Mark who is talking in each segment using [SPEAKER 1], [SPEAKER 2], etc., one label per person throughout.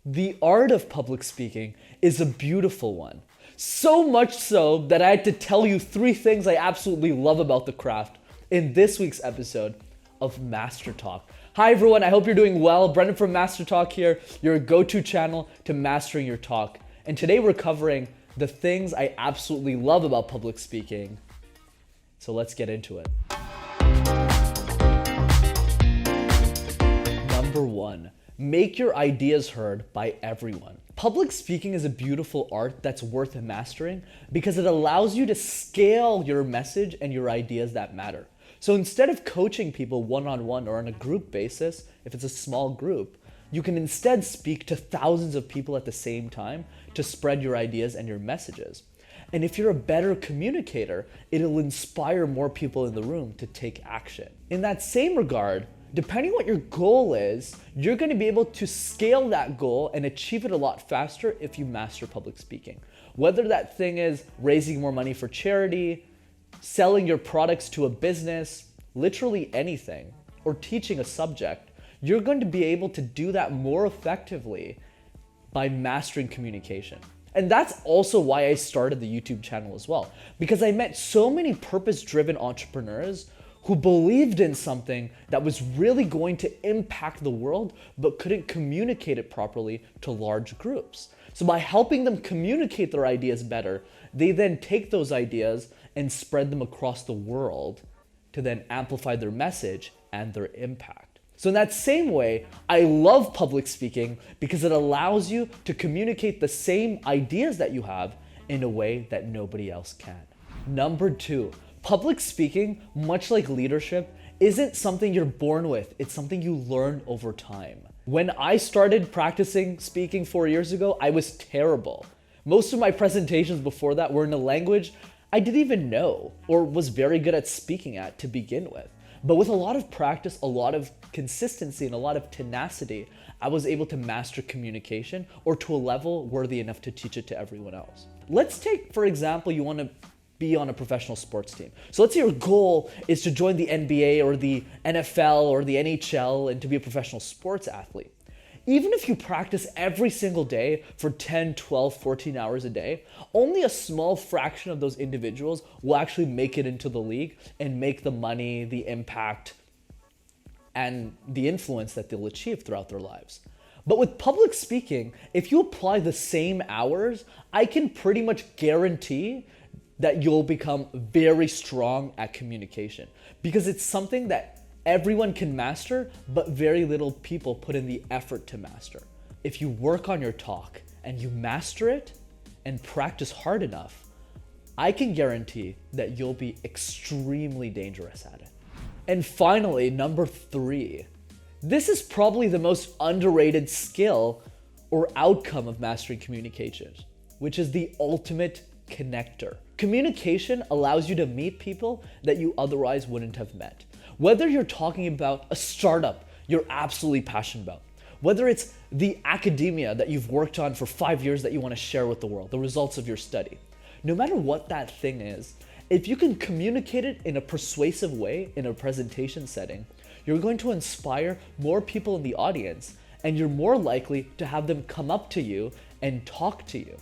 [SPEAKER 1] The art of public speaking is a beautiful one. So much so that I had to tell you 3 things I absolutely love about the craft in this week's episode of Master Talk. Hi everyone, I hope you're doing well. Brendan from Master Talk here, your go-to channel to mastering your talk. And today we're covering the things I absolutely love about public speaking. So let's get into it. Number 1. Make your ideas heard by everyone. Public speaking is a beautiful art that's worth mastering because it allows you to scale your message and your ideas that matter. So instead of coaching people one-on-one or on a group basis, if it's a small group, you can instead speak to thousands of people at the same time to spread your ideas and your messages. And if you're a better communicator, it'll inspire more people in the room to take action. In that same regard, depending on what your goal is, you're going to be able to scale that goal and achieve it a lot faster if you master public speaking. Whether that thing is raising more money for charity, selling your products to a business, literally anything, or teaching a subject, you're going to be able to do that more effectively by mastering communication. And that's also why I started the YouTube channel as well, because I met so many purpose-driven entrepreneurs who believed in something that was really going to impact the world, but couldn't communicate it properly to large groups. So by helping them communicate their ideas better, they then take those ideas and spread them across the world to then amplify their message and their impact. So in that same way, I love public speaking because it allows you to communicate the same ideas that you have in a way that nobody else can. Number 2. Public speaking, much like leadership, isn't something you're born with. It's something you learn over time. When I started practicing speaking 4 years ago, I was terrible. Most of my presentations before that were in a language I didn't even know or was very good at speaking at to begin with. But with a lot of practice, a lot of consistency, and a lot of tenacity, I was able to master communication or to a level worthy enough to teach it to everyone else. Let's take, for example, you want to be on a professional sports team. So let's say your goal is to join the NBA or the NFL or the NHL and to be a professional sports athlete. Even if you practice every single day for 10, 12, 14 hours a day, only a small fraction of those individuals will actually make it into the league and make the money, the impact, and the influence that they'll achieve throughout their lives. But with public speaking, if you apply the same hours, I can pretty much guarantee that you'll become very strong at communication because it's something that everyone can master, but very little people put in the effort to master. If you work on your talk and you master it and practice hard enough, I can guarantee that you'll be extremely dangerous at it. And finally, number 3, this is probably the most underrated skill or outcome of mastering communication, which is the ultimate connector. Communication allows you to meet people that you otherwise wouldn't have met. Whether you're talking about a startup you're absolutely passionate about, whether it's the academia that you've worked on for 5 years that you want to share with the world, the results of your study, no matter what that thing is, if you can communicate it in a persuasive way in a presentation setting, you're going to inspire more people in the audience and you're more likely to have them come up to you and talk to you.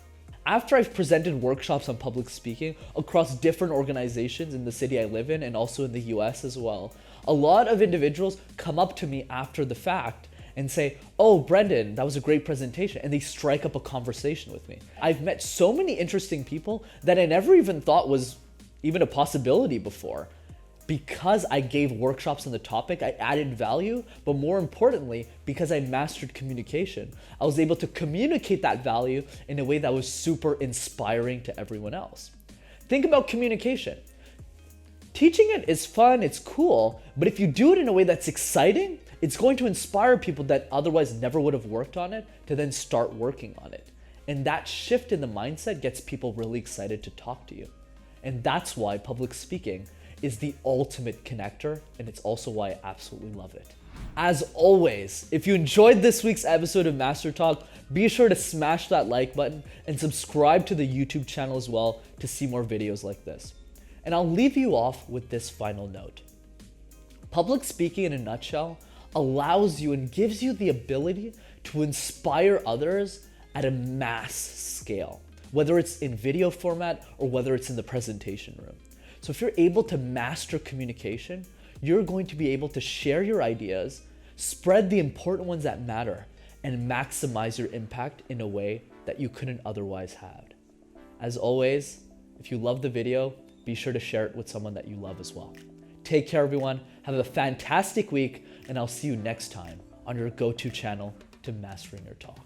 [SPEAKER 1] After I've presented workshops on public speaking across different organizations in the city I live in and also in the US as well, a lot of individuals come up to me after the fact and say, "Oh, Brendan, that was a great presentation," and they strike up a conversation with me. I've met so many interesting people that I never even thought was even a possibility before. Because I gave workshops on the topic, I added value, but more importantly, because I mastered communication, I was able to communicate that value in a way that was super inspiring to everyone else. Think about communication. Teaching it is fun, it's cool, but if you do it in a way that's exciting, it's going to inspire people that otherwise never would have worked on it to then start working on it. And that shift in the mindset gets people really excited to talk to you. And that's why public speaking is the ultimate connector, and it's also why I absolutely love it. As always, if you enjoyed this week's episode of Master Talk, be sure to smash that like button and subscribe to the YouTube channel as well to see more videos like this. And I'll leave you off with this final note. Public speaking in a nutshell allows you and gives you the ability to inspire others at a mass scale, whether it's in video format or whether it's in the presentation room. So if you're able to master communication, you're going to be able to share your ideas, spread the important ones that matter, and maximize your impact in a way that you couldn't otherwise have. As always, if you love the video, be sure to share it with someone that you love as well. Take care, everyone. Have a fantastic week, and I'll see you next time on your go-to channel to mastering your talk.